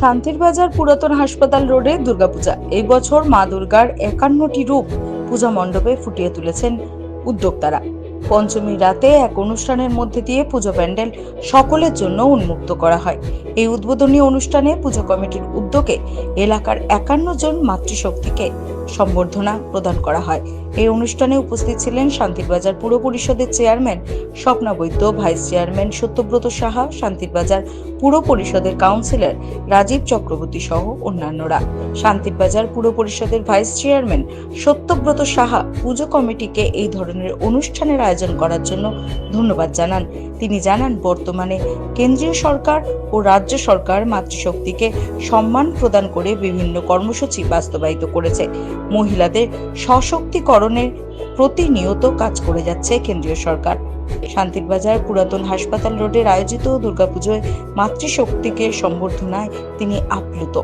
শান্তির বাজার পুরাতন হাসপাতাল রোডে দুর্গাপূজা। এই বছর মা দুর্গার 51টি রূপ পূজা মণ্ডপে ফুটিয়ে তুলেছেন উদ্যোক্তারা। পঞ্চমীর রাতে এক অনুষ্ঠানের মধ্যে দিয়ে পুজো প্যান্ডেল সকলের জন্য উন্মুক্ত করা হয়। এই উদ্বোধনী অনুষ্ঠানে পুজো কমিটির উদ্যোগে এলাকার 51 জন মাতৃশক্তিকে সম্বর্ধনা প্রদান করা হয়। এই অনুষ্ঠানে উপস্থিত ছিলেন শান্তির বাজার পুর পরিষদের চেয়ারম্যান স্বপ্না বৈদ্য, ভাইস চেয়ারম্যান সত্যব্রত সাহা, শান্তির বাজার পুর পরিষদের কাউন্সিলর রাজীব চক্রবর্তী সহ অন্যান্যরা। শান্তির বাজার পুর পরিষদের ভাইস চেয়ারম্যান সত্যব্রত সাহা পুজো কমিটিকে এই ধরনের অনুষ্ঠানের আয়োজন করার জন্য ধন্যবাদ জানান। তিনি জানান, বর্তমানে কেন্দ্রীয় সরকার ও রাজ্য সরকার মাতৃশক্তিকে সম্মান প্রদান করে বিভিন্ন কর্মসূচি বাস্তবায়িত করেছে। মহিলাদের সশক্তিকরণের প্রতিনিয়ত কাজ করে যাচ্ছে কেন্দ্রীয় সরকার। শান্তির বাজার পুরাতন হাসপাতাল রোডের আয়োজিত দুর্গাপুজোয় মাতৃশক্তিকে সম্বর্ধনায় তিনি আপ্লুত।